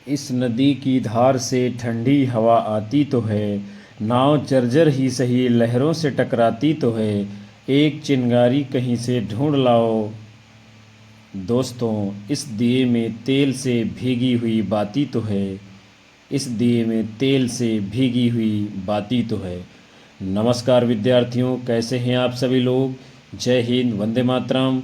इस नदी की धार से ठंडी हवा आती तो है, नाव जर्जर ही सही लहरों से टकराती तो है। एक चिंगारी कहीं से ढूंढ लाओ दोस्तों, इस दिए में तेल से भीगी हुई बाती तो है। इस दिए में तेल से भीगी हुई बाती तो है। नमस्कार विद्यार्थियों, कैसे हैं आप सभी लोग। जय हिंद, वंदे मातरम।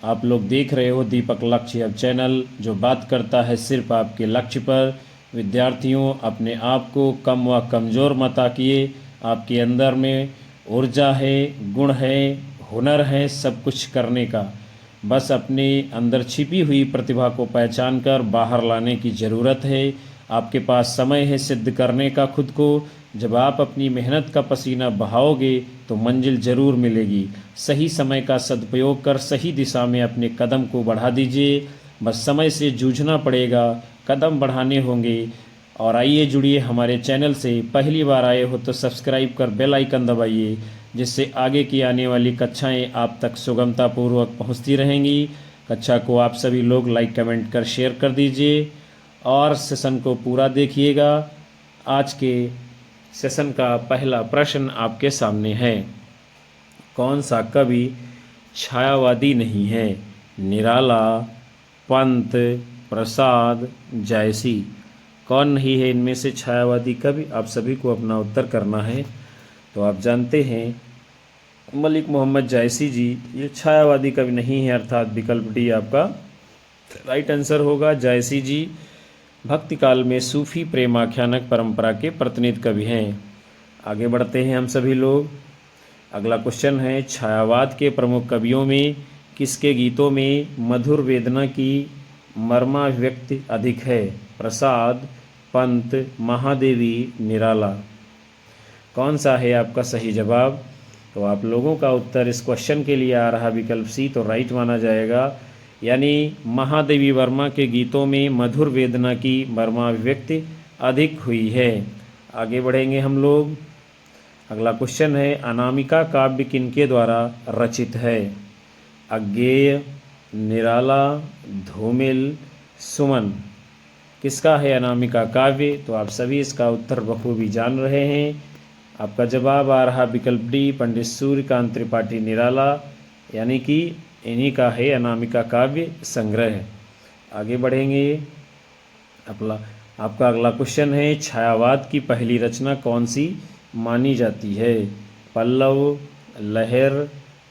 आप लोग देख रहे हो दीपक लक्ष्य अब चैनल, जो बात करता है सिर्फ आपके लक्ष्य पर। विद्यार्थियों, अपने आप को कम व कमज़ोर मत आकिए। आपके अंदर में ऊर्जा है, गुण है, हुनर है सब कुछ करने का। बस अपने अंदर छिपी हुई प्रतिभा को पहचान कर बाहर लाने की ज़रूरत है। आपके पास समय है सिद्ध करने का खुद को। जब आप अपनी मेहनत का पसीना बहाओगे तो मंजिल ज़रूर मिलेगी। सही समय का सदुपयोग कर सही दिशा में अपने कदम को बढ़ा दीजिए। बस समय से जूझना पड़ेगा, कदम बढ़ाने होंगे। और आइए जुड़िए हमारे चैनल से। पहली बार आए हो तो सब्सक्राइब कर बेल आइकन दबाइए, जिससे आगे की आने वाली कक्षाएं आप तक सुगमतापूर्वक पहुंचती रहेंगी। कक्षा को आप सभी लोग लाइक कमेंट कर शेयर कर दीजिए और सेशन को पूरा देखिएगा। आज के सेशन का पहला प्रश्न आपके सामने है। कौन सा कवि छायावादी नहीं है? निराला, पंत, प्रसाद, जायसी। कौन नहीं है इनमें से छायावादी कवि? आप सभी को अपना उत्तर करना है। तो आप जानते हैं मलिक मोहम्मद जायसी जी ये छायावादी कवि नहीं है, अर्थात विकल्प डी आपका राइट आंसर होगा। जायसी जी भक्ति काल में सूफी प्रेमाख्यानक परंपरा के प्रतिनिधि कवि हैं। आगे बढ़ते हैं हम सभी लोग। अगला क्वेश्चन है, छायावाद के प्रमुख कवियों में किसके गीतों में मधुर वेदना की मर्माभिव्यक्ति अधिक है? प्रसाद, पंत, महादेवी, निराला। कौन सा है आपका सही जवाब? तो आप लोगों का उत्तर इस क्वेश्चन के लिए आ रहा विकल्प सी तो राइट माना जाएगा, यानी महादेवी वर्मा के गीतों में मधुर वेदना की मर्माभिव्यक्ति अधिक हुई है। आगे बढ़ेंगे हम लोग। अगला क्वेश्चन है, अनामिका काव्य किनके द्वारा रचित है? अज्ञेय, निराला, धूमिल, सुमन। किसका है अनामिका काव्य? तो आप सभी इसका उत्तर बखूबी जान रहे हैं। आपका जवाब आ रहा विकल्प डी, पंडित सूर्यकांत त्रिपाठी निराला, यानी कि इन्हीं का है अनामिका काव्य संग्रह। आगे बढ़ेंगे। आपका अगला क्वेश्चन है, छायावाद की पहली रचना कौन सी मानी जाती है? पल्लव, लहर,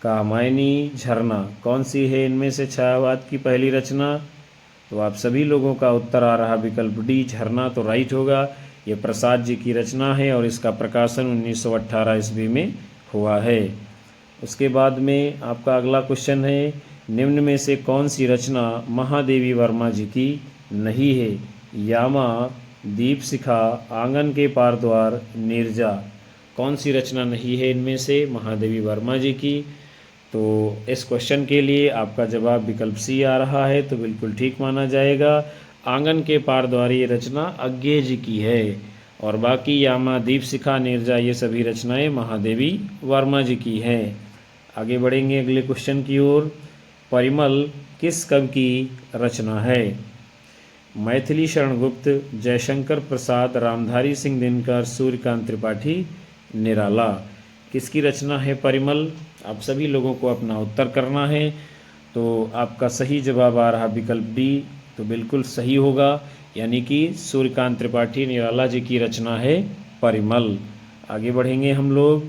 कामायनी, झरना। कौन सी है इनमें से छायावाद की पहली रचना? तो आप सभी लोगों का उत्तर आ रहा विकल्प डी, झरना तो राइट होगा। ये प्रसाद जी की रचना है और इसका प्रकाशन 1918 ईस्वी में हुआ है। उसके बाद में आपका अगला क्वेश्चन है, निम्न में से कौन सी रचना महादेवी वर्मा जी की नहीं है? यामा, दीपशिखा, आंगन के पार द्वार, नीरजा। कौन सी रचना नहीं है इनमें से महादेवी वर्मा जी की? तो इस क्वेश्चन के लिए आपका जवाब विकल्प सी आ रहा है, तो बिल्कुल ठीक माना जाएगा। आंगन के पार द्वार ये रचना अज्ञेय जी की है और बाकी यामा, दीपशिखा, नीरजा ये सभी रचनाएं महादेवी वर्मा जी की हैं। आगे बढ़ेंगे अगले क्वेश्चन की ओर। परिमल किस कवि की रचना है? मैथिली शरण गुप्त, जयशंकर प्रसाद, रामधारी सिंह दिनकर, सूर्यकांत त्रिपाठी, निराला। किसकी रचना है परिमल? आप सभी लोगों को अपना उत्तर करना है। तो आपका सही जवाब आ रहा विकल्प डी, तो बिल्कुल सही होगा, यानी कि सूर्यकांत त्रिपाठी निराला जी की रचना है परिमल। आगे बढ़ेंगे हम लोग।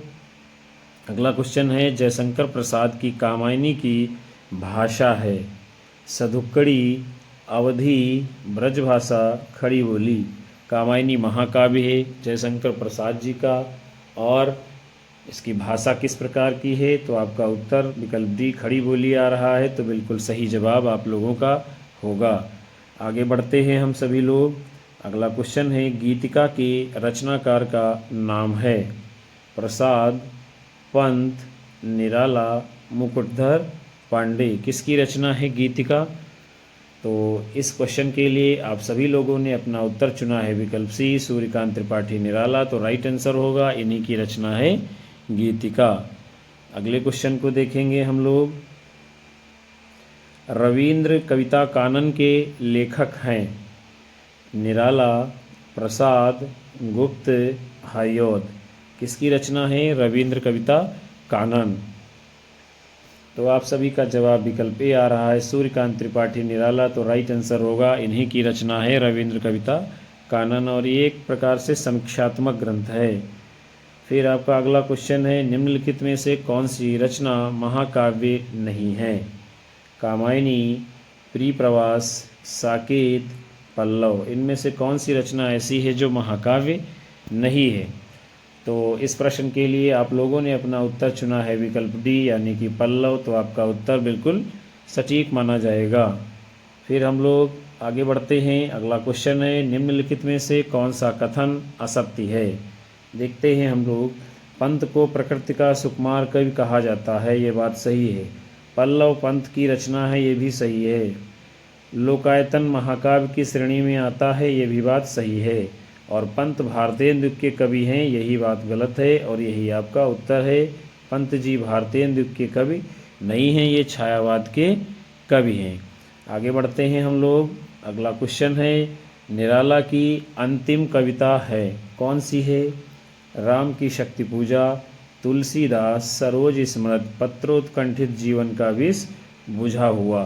अगला क्वेश्चन है, जयशंकर प्रसाद की कामायनी की भाषा है? सधुक्कड़ी, अवधी, ब्रजभाषा, खड़ी बोली। कामायनी महाकाव्य है जयशंकर प्रसाद जी का और इसकी भाषा किस प्रकार की है? तो आपका उत्तर विकल्प डी, खड़ी बोली आ रहा है, तो बिल्कुल सही जवाब आप लोगों का होगा। आगे बढ़ते हैं हम सभी लोग। अगला क्वेश्चन है, गीतिका के रचनाकार का नाम है? प्रसाद, पंत, निराला, मुकुटधर, पांडे। किसकी रचना है गीतिका? तो इस क्वेश्चन के लिए आप सभी लोगों ने अपना उत्तर चुना है विकल्प सी, सूर्यकांत त्रिपाठी निराला, तो राइट आंसर होगा, इन्हीं की रचना है गीतिका। अगले क्वेश्चन को देखेंगे हम लोग। रविंद्र कविता कानन के लेखक हैं? निराला, प्रसाद, गुप्त, हायोद। किसकी रचना है? रविंद्र कविता कानन। तो आप सभी का जवाब विकल्प ए आ रहा है, सूर्यकांत त्रिपाठी निराला। तो राइट आंसर होगा, इन्हीं की रचना है रविंद्र कविता कानन, और ये एक प्रकार से समीक्षात्मक ग्रंथ है। फिर आपका अगला क्वेश्चन है, निम्नलिखित में से कौन सी रचना महाकाव्य नहीं है? कामायनी, प्रियप्रवास, साकेत, पल्लव। इनमें से कौन सी रचना ऐसी है जो महाकाव्य नहीं है? तो इस प्रश्न के लिए आप लोगों ने अपना उत्तर चुना है विकल्प डी यानी कि पल्लव। तो आपका उत्तर बिल्कुल सटीक माना जाएगा। फिर हम लोग आगे बढ़ते हैं। अगला क्वेश्चन है, निम्नलिखित में से कौन सा कथन असत्य है? देखते हैं हम लोग। पंत को प्रकृति का सुकुमार कवि कहा जाता है, ये बात सही है। पल्लव पंत की रचना है, ये भी सही है। लोकायतन महाकाव्य की श्रेणी में आता है, ये भी बात सही है। और पंत भारतेंदु के कवि हैं, यही बात गलत है और यही आपका उत्तर है। पंत जी भारतेंदु के कवि नहीं हैं, ये छायावाद के कवि हैं। आगे बढ़ते हैं हम लोग। अगला क्वेश्चन है, निराला की अंतिम कविता है, कौन सी है? राम की शक्ति पूजा, तुलसीदास, सरोज स्मृत, पत्रोत्कंठित जीवन का विष बुझा हुआ।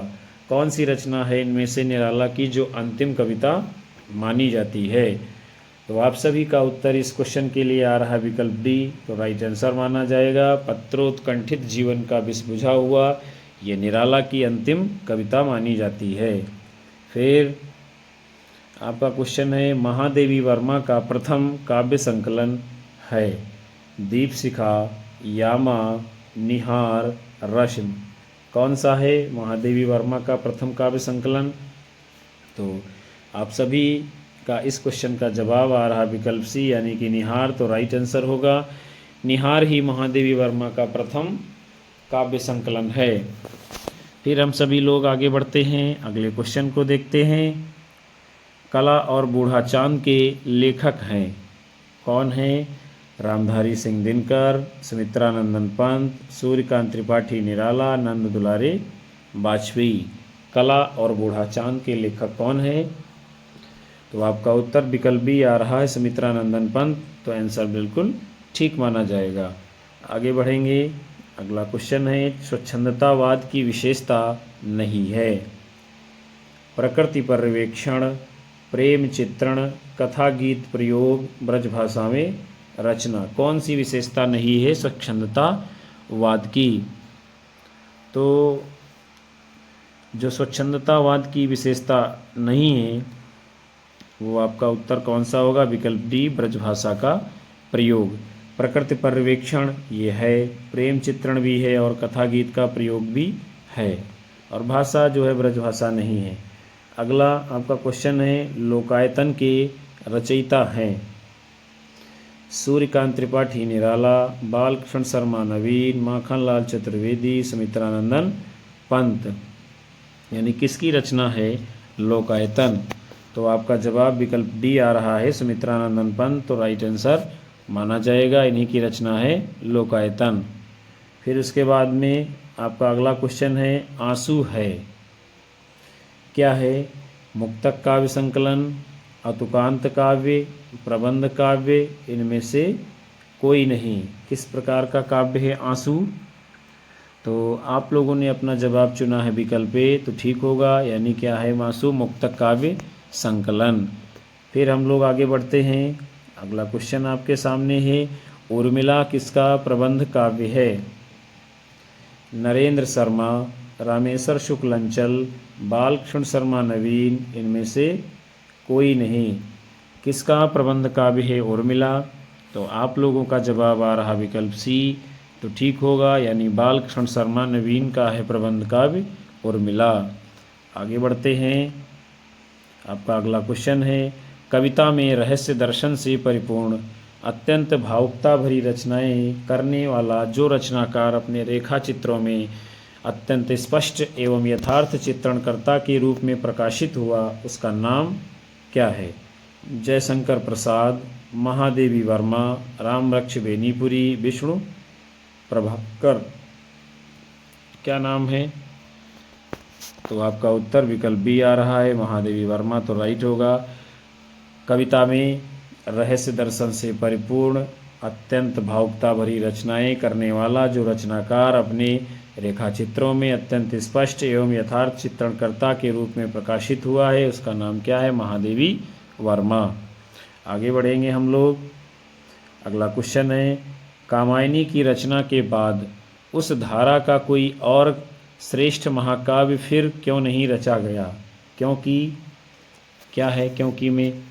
कौन सी रचना है इनमें से निराला की जो अंतिम कविता मानी जाती है? तो आप सभी का उत्तर इस क्वेश्चन के लिए आ रहा है विकल्प डी। तो राइट आंसर माना जाएगा, पत्रोत्कंठित जीवन का विष बुझा हुआ, ये निराला की अंतिम कविता मानी जाती है। फिर आपका क्वेश्चन है, महादेवी वर्मा का प्रथम काव्य संकलन है? दीपशिखा, यामा, निहार, रश्मि। कौन सा है महादेवी वर्मा का प्रथम काव्य संकलन? तो आप सभी का इस क्वेश्चन का जवाब आ रहा विकल्प सी यानी कि निहार। तो राइट आंसर होगा, निहार ही महादेवी वर्मा का प्रथम काव्य संकलन है। फिर हम सभी लोग आगे बढ़ते हैं, अगले क्वेश्चन को देखते हैं। कला और बूढ़ा चांद के लेखक हैं, कौन है? रामधारी सिंह दिनकर, सुमित्रानंदन पंत, सूर्यकांत त्रिपाठी निराला, नंद दुलारे वाजपेयी। कला और बूढ़ा चांद के लेखक कौन है? तो आपका उत्तर विकल्प बी आ रहा है, सुमित्रानंदन पंत। तो आंसर बिल्कुल ठीक माना जाएगा। आगे बढ़ेंगे। अगला क्वेश्चन है, स्वच्छंदतावाद की विशेषता नहीं है? प्रकृति पर्यवेक्षण, प्रेम चित्रण, कथा गीत प्रयोग, ब्रजभाषा में रचना। कौन सी विशेषता नहीं है स्वच्छंदतावाद की? तो जो स्वच्छंदतावाद की विशेषता नहीं है वो आपका उत्तर कौन सा होगा? विकल्प डी, ब्रजभाषा का प्रयोग। प्रकृति पर्यवेक्षण ये है, प्रेम चित्रण भी है और कथा गीत का प्रयोग भी है, और भाषा जो है ब्रजभाषा नहीं है। अगला आपका क्वेश्चन है, लोकायतन के रचयिता हैं? सूर्यकांत त्रिपाठी निराला, बालकृष्ण शर्मा नवीन, माखनलाल चतुर्वेदी, सुमित्रानंदन पंत। यानी किसकी रचना है लोकायतन? तो आपका जवाब विकल्प डी आ रहा है, सुमित्रानंदन पंत। तो राइट आंसर माना जाएगा, इन्हीं की रचना है लोकायतन। फिर उसके बाद में आपका अगला क्वेश्चन है, आंसू है क्या है? मुक्तक काव्य संकलन, अतुकांत काव्य, प्रबंध काव्य, इनमें से कोई नहीं। किस प्रकार का काव्य है आंसू? तो आप लोगों ने अपना जवाब चुना है विकल्प ए, तो ठीक होगा, यानी क्या है आंसू? मुक्तक काव्य संकलन। फिर हम लोग आगे बढ़ते हैं। अगला क्वेश्चन आपके सामने है, उर्मिला किसका प्रबंध काव्य है? नरेंद्र शर्मा, रामेश्वर शुक्लंचल, बालकृष्ण शर्मा नवीन, इनमें से कोई नहीं। किसका प्रबंध काव्य है उर्मिला? तो आप लोगों का जवाब आ रहा विकल्प सी, तो ठीक होगा, यानी बालकृष्ण शर्मा नवीन का है प्रबंध काव्य उर्मिला। आगे बढ़ते हैं। आपका अगला क्वेश्चन है, कविता में रहस्य दर्शन से परिपूर्ण अत्यंत भावुकता भरी रचनाएं करने वाला जो रचनाकार अपने रेखा चित्रों में अत्यंत स्पष्ट एवं यथार्थ चित्रणकर्ता के रूप में प्रकाशित हुआ, उसका नाम क्या है? जयशंकर प्रसाद, महादेवी वर्मा, रामरक्ष बेनीपुरी, विष्णु प्रभाकर। क्या नाम है? तो आपका उत्तर विकल्प बी आ रहा है, महादेवी वर्मा। तो राइट होगा। कविता में रहस्य दर्शन से परिपूर्ण अत्यंत भावुकता भरी रचनाएं करने वाला जो रचनाकार अपने रेखाचित्रों में अत्यंत स्पष्ट एवं यथार्थ चित्रणकर्ता के रूप में प्रकाशित हुआ है, उसका नाम क्या है? महादेवी वर्मा। आगे बढ़ेंगे हम लोग। अगला क्वेश्चन है, कामायनी की रचना के बाद उस धारा का कोई और श्रेष्ठ महाकाव्य फिर क्यों नहीं रचा गया? क्योंकि क्या है? क्योंकि में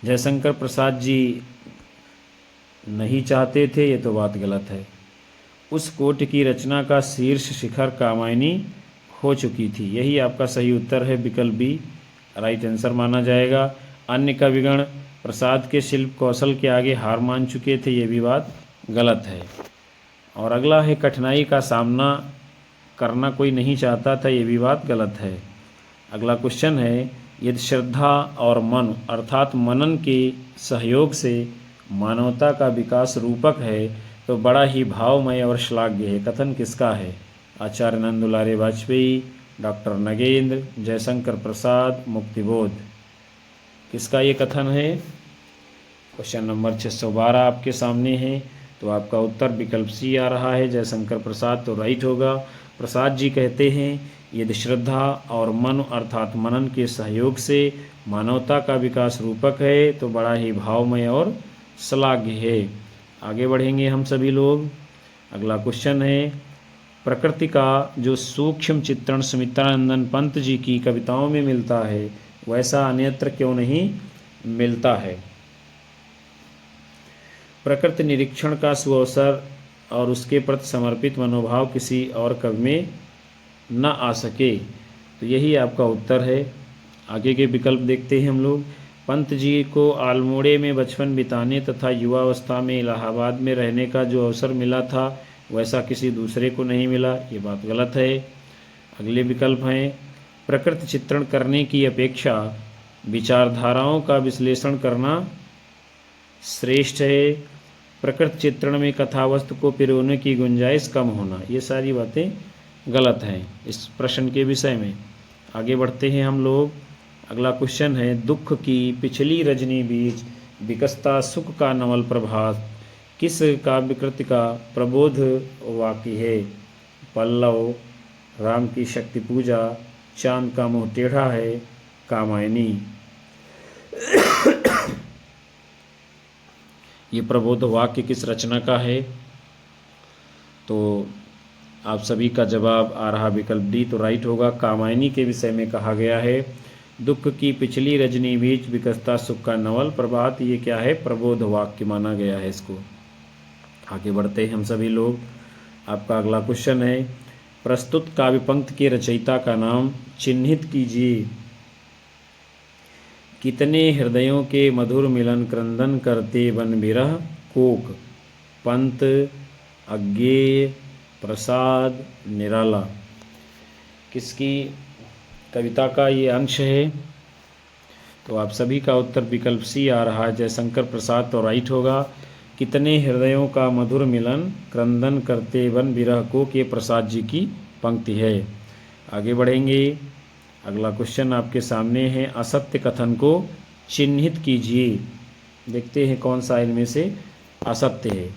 जयशंकर प्रसाद जी नहीं चाहते थे, ये तो बात गलत है। उस कोटि की रचना का शीर्ष शिखर कामायनी हो चुकी थी। यही आपका सही उत्तर है, विकल्प बी राइट आंसर माना जाएगा। अन्य कविगण प्रसाद के शिल्प कौशल के आगे हार मान चुके थे, ये भी बात गलत है। और अगला है, कठिनाई का सामना करना कोई नहीं चाहता था, ये भी बात गलत है। अगला क्वेश्चन है, यदि श्रद्धा और मन अर्थात मनन के सहयोग से मानवता का विकास रूपक है तो बड़ा ही भावमय और श्लाघ्य है। कथन किसका है? आचार्य नंद दुलारे वाजपेयी, डॉक्टर नगेंद्र, जयशंकर प्रसाद, मुक्तिबोध। किसका ये कथन है? क्वेश्चन नंबर 612 आपके सामने है, तो आपका उत्तर विकल्प सी आ रहा है, जयशंकर प्रसाद तो राइट होगा। प्रसाद जी कहते हैं, यदि श्रद्धा और मन अर्थात मनन के सहयोग से मानवता का विकास रूपक है तो बड़ा ही भावमय और श्लाघ्य है। आगे बढ़ेंगे हम सभी लोग। अगला क्वेश्चन है, प्रकृति का जो सूक्ष्म चित्रण सुमित्रानंदन पंत जी की कविताओं में मिलता है वैसा अन्यत्र क्यों नहीं मिलता है? प्रकृति निरीक्षण का सुअवसर और उसके प्रति समर्पित मनोभाव किसी और कवि में न आ सके, तो यही आपका उत्तर है। आगे के विकल्प देखते हैं हम लोग। पंत जी को अल्मोड़े में बचपन बिताने तथा युवावस्था में इलाहाबाद में रहने का जो अवसर मिला था वैसा किसी दूसरे को नहीं मिला, ये बात गलत है। अगले विकल्प हैं, प्रकृति चित्रण करने की अपेक्षा विचारधाराओं का विश्लेषण करना श्रेष्ठ है। प्रकृति चित्रण में कथावस्तु को पिरोने की गुंजाइश कम होना, ये सारी बातें गलत हैं इस प्रश्न के विषय में। आगे बढ़ते हैं हम लोग। अगला क्वेश्चन है, दुख की पिछली रजनी बीच विकसता सुख का नवल प्रभात किस काव्यकृति का प्रबोध वाक्य है? पल्लव, राम की शक्ति पूजा, चांद का मुंह टेढ़ा है, कामायनी। ये प्रबोध वाक्य किस रचना का है? तो आप सभी का जवाब आ रहा विकल्प डी तो राइट होगा। कामायनी के विषय में कहा गया है, दुख की पिछली रजनी बीच विकसता सुख का नवल प्रभात, ये क्या है? प्रबोध वाक्य माना गया है इसको। आगे बढ़ते हैं हम सभी लोग। आपका अगला क्वेश्चन है, प्रस्तुत काव्य पंक्ति के रचयिता का नाम चिन्हित कीजिए। कितने हृदयों के मधुर मिलन क्रंदन करते वन विरह कोक, पंत, अज्ञेय, प्रसाद, निराला। किसकी कविता का ये अंश है? तो आप सभी का उत्तर विकल्प सी आ रहा है, जयशंकर प्रसाद तो राइट होगा। कितने हृदयों का मधुर मिलन क्रंदन करते वन विरह को के प्रसाद जी की पंक्ति है। आगे बढ़ेंगे। अगला क्वेश्चन आपके सामने है, असत्य कथन को चिन्हित कीजिए। देखते हैं कौन सा इनमें से असत्य है।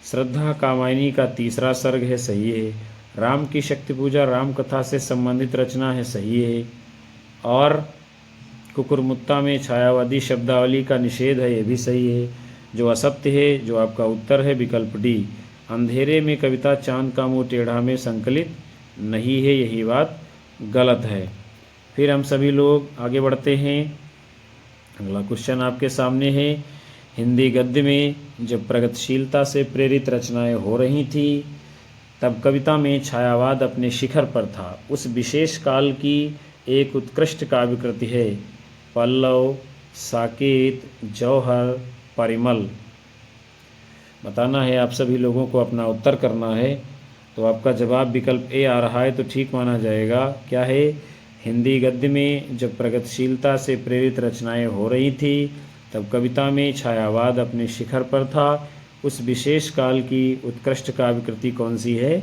श्रद्धा कामायनी का तीसरा सर्ग है, सही है। राम की शक्ति पूजा राम कथा से संबंधित रचना है, सही है। और कुकुरमुत्ता में छायावादी शब्दावली का निषेध है, ये भी सही है। जो असत्य है, जो आपका उत्तर है विकल्प डी, अंधेरे में कविता चांद का मुंह टेढ़ा में संकलित नहीं है, यही बात गलत है। फिर हम सभी लोग आगे बढ़ते हैं। अगला क्वेश्चन आपके सामने है, हिंदी गद्य में जब प्रगतिशीलता से प्रेरित रचनाएं हो रही थी तब कविता में छायावाद अपने शिखर पर था। उस विशेष काल की एक उत्कृष्ट काव्यकृति है, पल्लव, साकेत, जौहर, परिमल। बताना है आप सभी लोगों को, अपना उत्तर करना है। तो आपका जवाब विकल्प ए आ रहा है, तो ठीक माना जाएगा। क्या है? हिंदी गद्य में जब प्रगतिशीलता से प्रेरित रचनाएं हो रही थी तब कविता में छायावाद अपने शिखर पर था। उस विशेष काल की उत्कृष्ट काव्यकृति कौन सी है?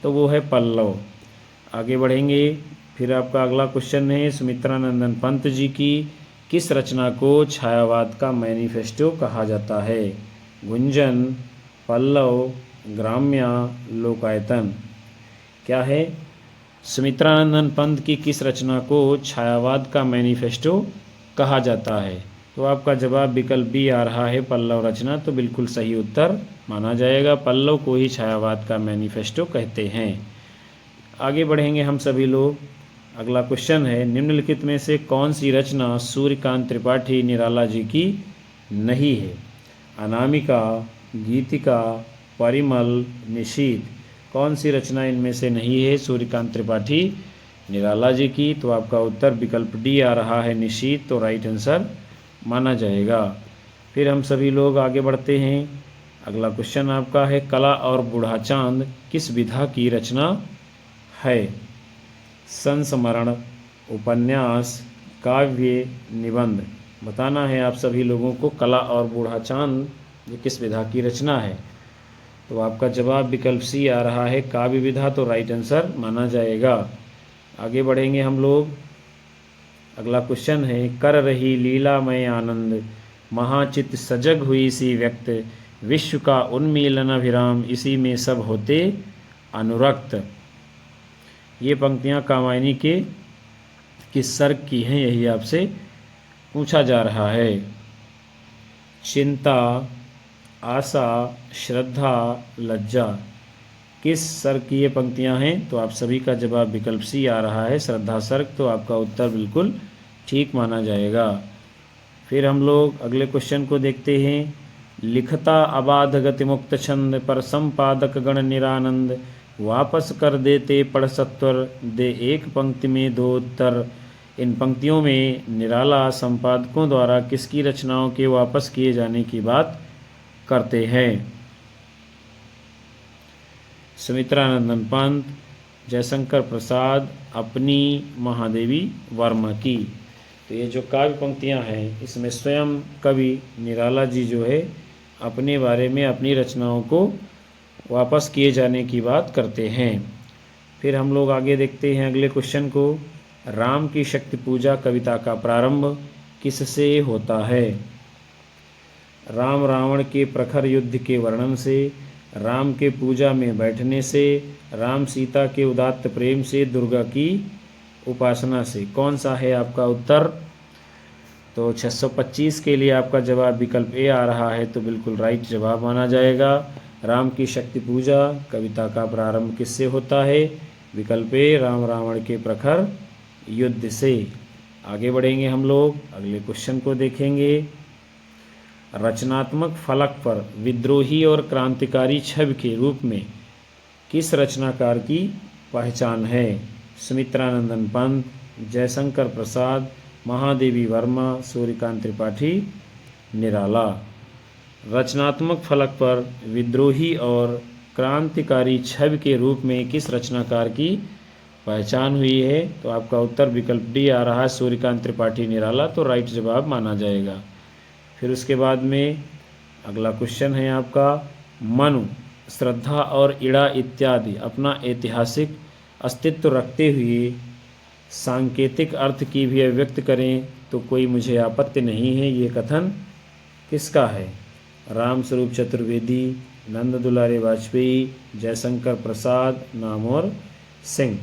तो वो है पल्लव। आगे बढ़ेंगे। फिर आपका अगला क्वेश्चन है, सुमित्रानंदन पंत जी की किस रचना को छायावाद का मैनिफेस्टो कहा जाता है? गुंजन, पल्लव, ग्राम्या, लोकायतन। क्या है? सुमित्रानंदन पंत की किस रचना को छायावाद का मैनिफेस्टो कहा जाता है? तो आपका जवाब विकल्प बी आ रहा है, पल्लव रचना। तो बिल्कुल सही उत्तर माना जाएगा, पल्लव को ही छायावाद का मैनिफेस्टो कहते हैं। आगे बढ़ेंगे हम सभी लोग। अगला क्वेश्चन है, निम्नलिखित में से कौन सी रचना सूर्यकांत त्रिपाठी निराला जी की नहीं है? अनामिका, गीतिका, परिमल, निशीथ। कौन सी रचना इनमें से नहीं है सूर्यकांत त्रिपाठी निराला जी की? तो आपका उत्तर विकल्प डी आ रहा है, निशीथ। तो राइट आंसर माना जाएगा। फिर हम सभी लोग आगे बढ़ते हैं। अगला क्वेश्चन आपका है, कला और बूढ़ा चांद किस विधा की रचना है? संस्मरण, उपन्यास, काव्य, निबंध। बताना है आप सभी लोगों को कला और बूढ़ा चांद ये किस विधा की रचना है। तो आपका जवाब विकल्प सी आ रहा है, काव्य विधा। तो राइट आंसर माना जाएगा। आगे बढ़ेंगे हम लोग। अगला क्वेश्चन है, कर रही लीलामय आनंद, महाचित सजग हुई सी व्यक्त, विश्व का उन्मीलन अभिराम, इसी में सब होते अनुरक्त। ये पंक्तियाँ कामायनी के किस सर्ग की हैं, यही आपसे पूछा जा रहा है। चिंता, आशा, श्रद्धा, लज्जा। किस सर्ग की ये पंक्तियाँ हैं? तो आप सभी का जवाब विकल्प सी आ रहा है, श्रद्धा सर्ग। तो आपका उत्तर बिल्कुल ठीक माना जाएगा। फिर हम लोग अगले क्वेश्चन को देखते हैं। लिखता अबाध गति मुक्त छंद, पर संपादक गण निरानंद, वापस कर देते पढ़ सत्वर, दे एक पंक्ति में दो उत्तर। इन पंक्तियों में निराला संपादकों द्वारा किसकी रचनाओं के वापस किए जाने की बात करते हैं? सुमित्रानंदन पंत, जयशंकर प्रसाद, अपनी, महादेवी वर्मा की। तो ये जो काव्य पंक्तियां हैं, इसमें स्वयं कवि निराला जी जो है अपने बारे में अपनी रचनाओं को वापस किए जाने की बात करते हैं। फिर हम लोग आगे देखते हैं अगले क्वेश्चन को। राम की शक्ति पूजा कविता का प्रारंभ किससे होता है? राम रावण के प्रखर युद्ध के वर्णन से, राम के पूजा में बैठने से, राम सीता के उदात्त प्रेम से, दुर्गा की उपासना से। कौन सा है आपका उत्तर? तो 625 के लिए आपका जवाब विकल्प ए आ रहा है। तो बिल्कुल राइट जवाब माना जाएगा। राम की शक्ति पूजा कविता का प्रारंभ किससे होता है? विकल्प ए, राम रावण के प्रखर युद्ध से। आगे बढ़ेंगे हम लोग, अगले क्वेश्चन को देखेंगे। रचनात्मक फलक पर विद्रोही और क्रांतिकारी छवि के रूप में किस रचनाकार की पहचान है? सुमित्रानंदन पंत, जयशंकर प्रसाद, महादेवी वर्मा, सूर्यकांत त्रिपाठी निराला। रचनात्मक फलक पर विद्रोही और क्रांतिकारी छवि के रूप में किस रचनाकार की पहचान हुई है? तो आपका उत्तर विकल्प डी आ रहा है, सूर्यकांत त्रिपाठी निराला। तो राइट जवाब माना जाएगा। फिर उसके बाद में अगला क्वेश्चन है आपका, मनु, श्रद्धा और इड़ा इत्यादि अपना ऐतिहासिक अस्तित्व रखते हुए सांकेतिक अर्थ की भी अभिव्यक्त करें तो कोई मुझे आपत्ति नहीं है। ये कथन किसका है? राम स्वरूप चतुर्वेदी, नंद दुलारे वाजपेयी, जयशंकर प्रसाद, नामवर सिंह।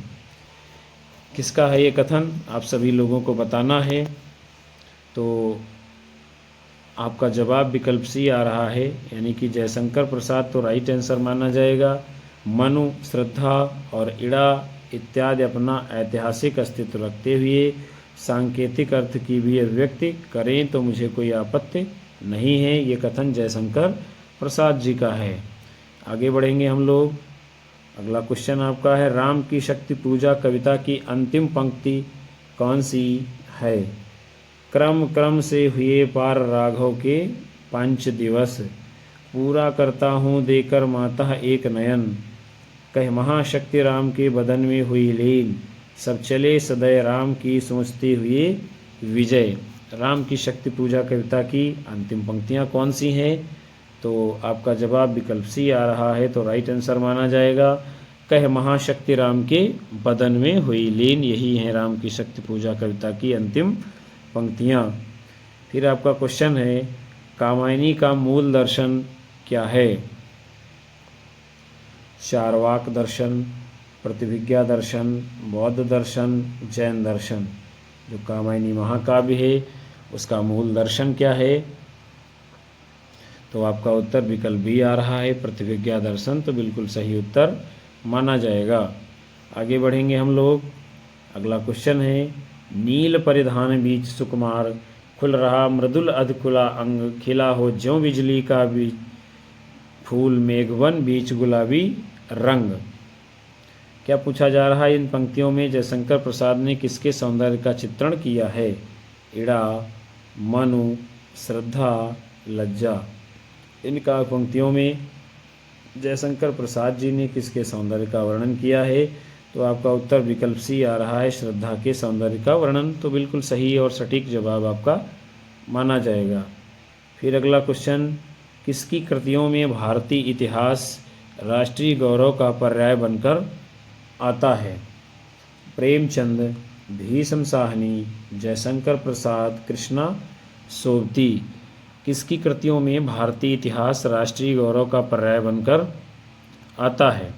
किसका है ये कथन? आप सभी लोगों को बताना है। तो आपका जवाब विकल्प सी आ रहा है, यानी कि जयशंकर प्रसाद। तो राइट आंसर माना जाएगा। मनु, श्रद्धा और इड़ा इत्यादि अपना ऐतिहासिक अस्तित्व रखते हुए सांकेतिक अर्थ की भी अभिव्यक्ति करें तो मुझे कोई आपत्ति नहीं है। ये कथन जयशंकर प्रसाद जी का है। आगे बढ़ेंगे हम लोग। अगला क्वेश्चन आपका है, राम की शक्ति पूजा कविता की अंतिम पंक्ति कौन सी है? क्रम क्रम से हुए पार राघव के 5 दिवस, पूरा करता हूँ देकर माता एक नयन, कह महाशक्ति राम के बदन में हुई लीन, सब चले सदैव राम की सोचते हुए विजय। राम की शक्ति पूजा कविता की अंतिम पंक्तियाँ कौन सी हैं? तो आपका जवाब विकल्प सी आ रहा है। तो राइट आंसर माना जाएगा, कह महाशक्ति राम के बदन में हुई लीन। यही है राम की शक्ति पूजा कविता की अंतिम पंक्तियाँ। फिर आपका क्वेश्चन है कामायनी का मूल दर्शन क्या है? चार्वाक दर्शन, प्रतिभिज्ञा दर्शन, बौद्ध दर्शन, जैन दर्शन। जो कामायनी महाकाव्य है उसका मूल दर्शन क्या है? तो आपका उत्तर विकल्प बी आ रहा है, प्रतिभिज्ञा दर्शन। तो बिल्कुल सही उत्तर माना जाएगा। आगे बढ़ेंगे हम लोग। अगला क्वेश्चन है नील परिधान बीच सुकुमार, खुल रहा मृदुल अधकुला अंग, खिला हो ज्यों बिजली का बीज फूल, मेघवन बीच गुलाबी रंग। क्या पूछा जा रहा है इन पंक्तियों में जयशंकर प्रसाद ने किसके सौंदर्य का चित्रण किया है? इड़ा, मनु, श्रद्धा, लज्जा। इनका पंक्तियों में जयशंकर प्रसाद जी ने किसके सौंदर्य का वर्णन किया है? तो आपका उत्तर विकल्प सी आ रहा है, श्रद्धा के सौंदर्य का वर्णन। तो बिल्कुल सही और सटीक जवाब आपका माना जाएगा। फिर अगला क्वेश्चन किसकी कृतियों में भारतीय इतिहास राष्ट्रीय गौरव का पर्याय बनकर आता है? प्रेमचंद, भीष्म साहनी, जयशंकर प्रसाद, कृष्णा सोबती। किसकी कृतियों में भारतीय इतिहास राष्ट्रीय गौरव का पर्याय बनकर आता है?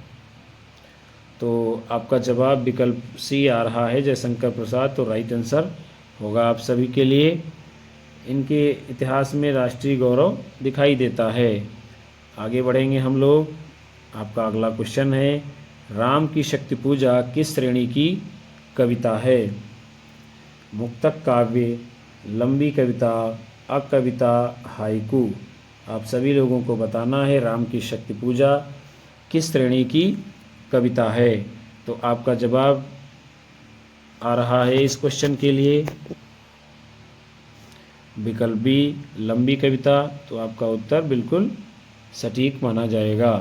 तो आपका जवाब विकल्प सी आ रहा है, जयशंकर प्रसाद। तो राइट आंसर होगा आप सभी के लिए। इनके इतिहास में राष्ट्रीय गौरव दिखाई देता है। आगे बढ़ेंगे हम लोग। आपका अगला क्वेश्चन है राम की शक्ति पूजा किस श्रेणी की कविता है? मुक्तक काव्य, लंबी कविता, अकविता, हाइकू। आप सभी लोगों को बताना है राम की शक्ति पूजा किस श्रेणी की कविता है। तो आपका जवाब आ रहा है इस क्वेश्चन के लिए विकल्प बी, लंबी कविता। तो आपका उत्तर बिल्कुल सटीक माना जाएगा।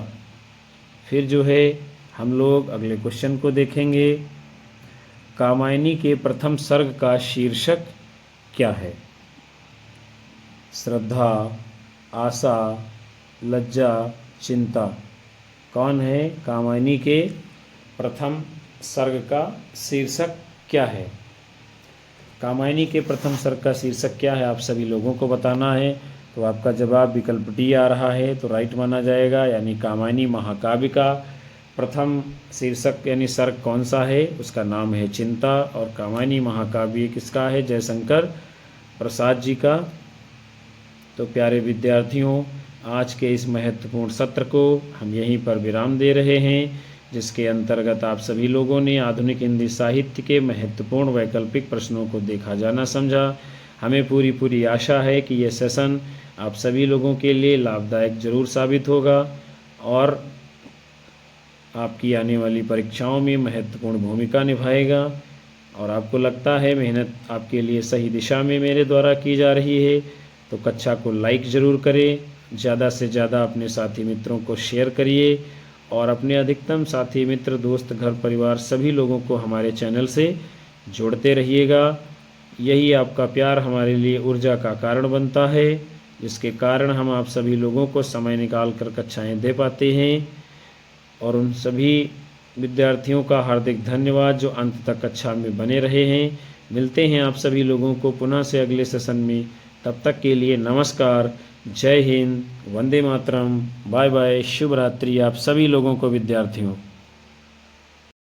फिर जो है हम लोग अगले क्वेश्चन को देखेंगे। कामायनी के प्रथम सर्ग का शीर्षक क्या है? श्रद्धा, आशा, लज्जा, चिंता। कौन है? कामायनी के प्रथम सर्ग का शीर्षक क्या है? कामायनी के प्रथम सर्ग का शीर्षक क्या है आप सभी लोगों को बताना है। तो आपका जवाब विकल्प डी आ रहा है। तो राइट माना जाएगा। यानी कामायनी महाकाव्य का प्रथम शीर्षक यानी सर्ग कौन सा है? उसका नाम है चिंता। और कामायनी महाकाव्य किसका है? जयशंकर प्रसाद जी का। तो प्यारे विद्यार्थियों, आज के इस महत्वपूर्ण सत्र को हम यहीं पर विराम दे रहे हैं, जिसके अंतर्गत आप सभी लोगों ने आधुनिक हिंदी साहित्य के महत्वपूर्ण वैकल्पिक प्रश्नों को देखा जाना समझा। हमें पूरी आशा है कि यह सेशन आप सभी लोगों के लिए लाभदायक जरूर साबित होगा और आपकी आने वाली परीक्षाओं में महत्वपूर्ण भूमिका निभाएगा। और आपको लगता है मेहनत आपके लिए सही दिशा में मेरे द्वारा की जा रही है, तो कक्षा को लाइक ज़रूर करें, ज़्यादा से ज़्यादा अपने साथी मित्रों को शेयर करिए और अपने अधिकतम साथी मित्र, दोस्त, घर परिवार सभी लोगों को हमारे चैनल से जोड़ते रहिएगा। यही आपका प्यार हमारे लिए ऊर्जा का कारण बनता है, जिसके कारण हम आप सभी लोगों को समय निकाल कर कक्षाएँ दे पाते हैं। और उन सभी विद्यार्थियों का हार्दिक धन्यवाद जो अंत तक कक्षा में बने रहे हैं। मिलते हैं आप सभी लोगों को पुनः से अगले सेशन में। तब तक के लिए नमस्कार, जय हिंद, वंदे मातरम, बाय बाय, शुभ रात्रि आप सभी लोगों को विद्यार्थियों।